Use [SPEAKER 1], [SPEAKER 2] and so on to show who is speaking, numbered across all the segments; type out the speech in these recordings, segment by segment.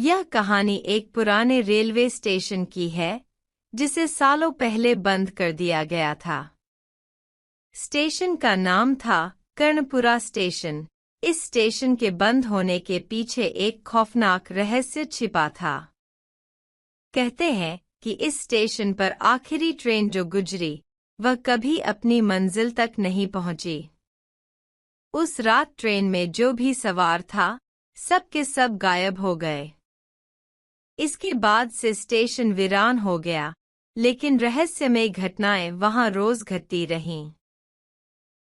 [SPEAKER 1] यह कहानी एक पुराने रेलवे स्टेशन की है जिसे सालों पहले बंद कर दिया गया था। स्टेशन का नाम था कर्णपुरा स्टेशन। इस स्टेशन के बंद होने के पीछे एक खौफनाक रहस्य छिपा था। कहते हैं कि इस स्टेशन पर आखिरी ट्रेन जो गुजरी वह कभी अपनी मंजिल तक नहीं पहुंची। उस रात ट्रेन में जो भी सवार था सब के सब गायब हो गए। इसके बाद से स्टेशन वीरान हो गया, लेकिन रहस्यमय घटनाएं वहां रोज घटती रहीं।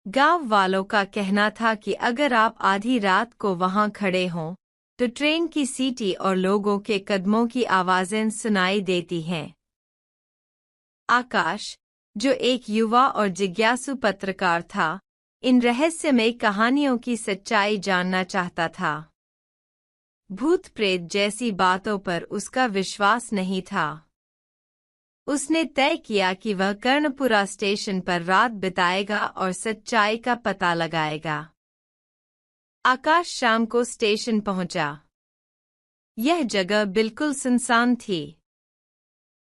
[SPEAKER 1] गांव वालों का कहना था कि अगर आप आधी रात को वहां खड़े हों तो ट्रेन की सीटी और लोगों के कदमों की आवाजें सुनाई देती हैं। आकाश, जो एक युवा और जिज्ञासु पत्रकार था, इन रहस्यमय कहानियों की सच्चाई जानना चाहता था। भूत प्रेत जैसी बातों पर उसका विश्वास नहीं था। उसने तय किया कि वह कर्णपुरा स्टेशन पर रात बिताएगा और सच्चाई का पता लगाएगा। आकाश शाम को स्टेशन पहुंचा। यह जगह बिल्कुल सुनसान थी।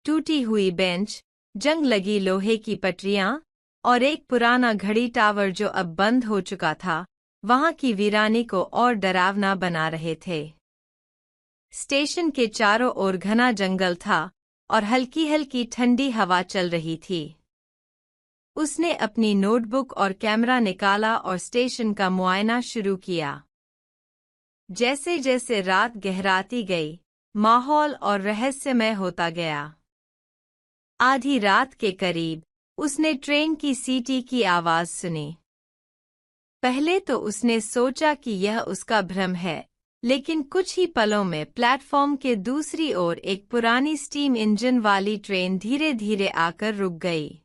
[SPEAKER 1] टूटी हुई बेंच, जंग लगी लोहे की पटरियां और एक पुराना घड़ी टावर जो अब बंद हो चुका था, वहां की वीरानी को और डरावना बना रहे थे। स्टेशन के चारों ओर घना जंगल था और हल्की हल्की ठंडी हवा चल रही थी। उसने अपनी नोटबुक और कैमरा निकाला और स्टेशन का मुआयना शुरू किया। जैसे जैसे रात गहराती गई, माहौल और रहस्यमय होता गया। आधी रात के करीब उसने ट्रेन की सीटी की आवाज सुनी। पहले तो उसने सोचा कि यह उसका भ्रम है, लेकिन कुछ ही पलों में प्लेटफॉर्म के दूसरी ओर एक पुरानी स्टीम इंजन वाली ट्रेन धीरे धीरे आकर रुक गई।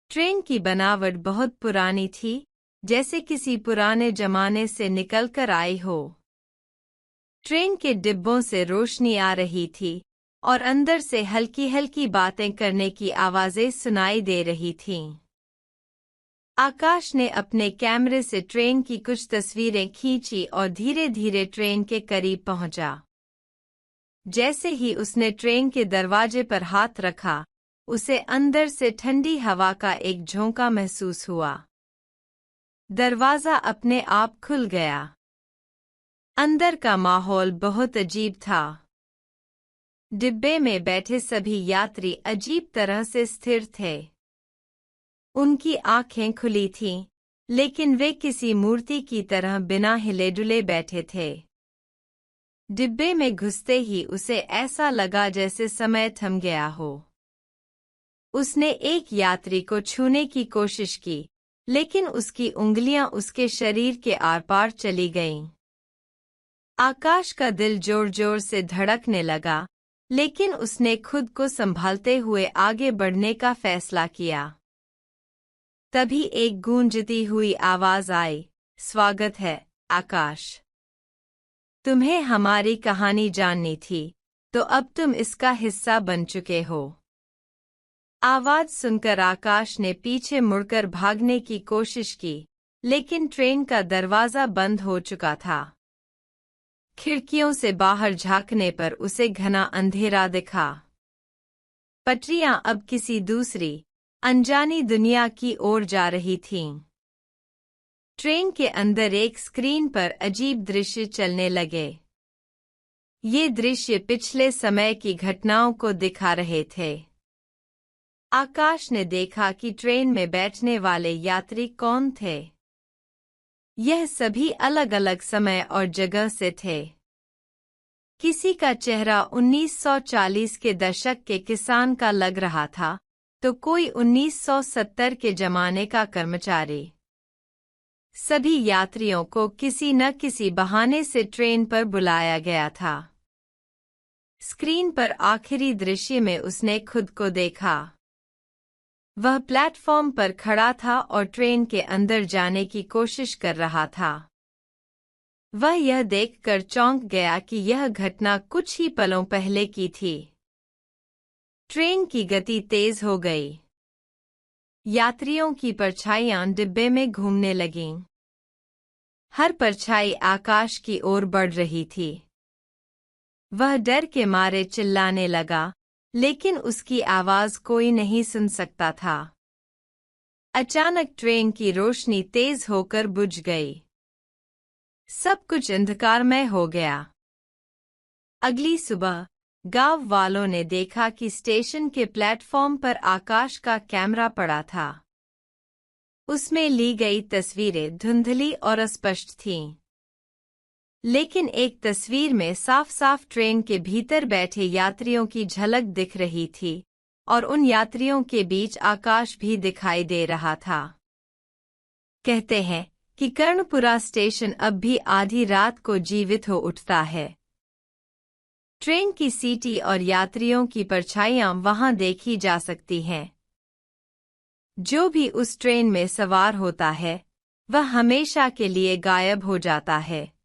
[SPEAKER 1] ट्रेन की बनावट बहुत पुरानी थी, जैसे किसी पुराने जमाने से निकलकर आई हो। ट्रेन के डिब्बों से रोशनी आ रही थी और अंदर से हल्की हल्की बातें करने की आवाजें सुनाई दे रही थीं। आकाश ने अपने कैमरे से ट्रेन की कुछ तस्वीरें खींची और धीरे धीरे ट्रेन के करीब पहुंचा। जैसे ही उसने ट्रेन के दरवाजे पर हाथ रखा, उसे अंदर से ठंडी हवा का एक झोंका महसूस हुआ। दरवाजा अपने आप खुल गया। अंदर का माहौल बहुत अजीब था। डिब्बे में बैठे सभी यात्री अजीब तरह से स्थिर थे। उनकी आंखें खुली थीं, लेकिन वे किसी मूर्ति की तरह बिना हिले डुले बैठे थे। डिब्बे में घुसते ही उसे ऐसा लगा जैसे समय थम गया हो। उसने एक यात्री को छूने की कोशिश की, लेकिन उसकी उंगलियां उसके शरीर के आर पार चली गईं। आकाश का दिल जोर जोर से धड़कने लगा, लेकिन उसने खुद को संभालते हुए आगे बढ़ने का फैसला किया। तभी एक गूंजती हुई आवाज आई, स्वागत है, आकाश। तुम्हें हमारी कहानी जाननी थी, तो अब तुम इसका हिस्सा बन चुके हो। आवाज सुनकर आकाश ने पीछे मुड़कर भागने की कोशिश की, लेकिन ट्रेन का दरवाजा बंद हो चुका था। खिड़कियों से बाहर झांकने पर उसे घना अंधेरा दिखा। पटरियां अब किसी दूसरी अनजानी दुनिया की ओर जा रही थीं। ट्रेन के अंदर एक स्क्रीन पर अजीब दृश्य चलने लगे। ये दृश्य पिछले समय की घटनाओं को दिखा रहे थे। आकाश ने देखा कि ट्रेन में बैठने वाले यात्री कौन थे। यह सभी अलग अलग समय और जगह से थे। किसी का चेहरा 1940 के दशक के किसान का लग रहा था, तो कोई 1970 के जमाने का कर्मचारी। सभी यात्रियों को किसी न किसी बहाने से ट्रेन पर बुलाया गया था। स्क्रीन पर आखिरी दृश्य में उसने खुद को देखा। वह प्लेटफॉर्म पर खड़ा था और ट्रेन के अंदर जाने की कोशिश कर रहा था। वह यह देखकर चौंक गया कि यह घटना कुछ ही पलों पहले की थी। ट्रेन की गति तेज हो गई। यात्रियों की परछाइयां डिब्बे में घूमने लगीं। हर परछाई आकाश की ओर बढ़ रही थी। वह डर के मारे चिल्लाने लगा, लेकिन उसकी आवाज कोई नहीं सुन सकता था। अचानक ट्रेन की रोशनी तेज होकर बुझ गई। सब कुछ अंधकारमय हो गया। अगली सुबह गांव वालों ने देखा कि स्टेशन के प्लेटफॉर्म पर आकाश का कैमरा पड़ा था। उसमें ली गई तस्वीरें धुंधली और अस्पष्ट थीं। लेकिन एक तस्वीर में साफ साफ ट्रेन के भीतर बैठे यात्रियों की झलक दिख रही थी और उन यात्रियों के बीच आकाश भी दिखाई दे रहा था। कहते हैं कि कर्णपुरा स्टेशन अब भी आधी रात को जीवित हो उठता है। ट्रेन की सीटी और यात्रियों की परछाइयां वहां देखी जा सकती हैं। जो भी उस ट्रेन में सवार होता है, वह हमेशा के लिए गायब हो जाता है।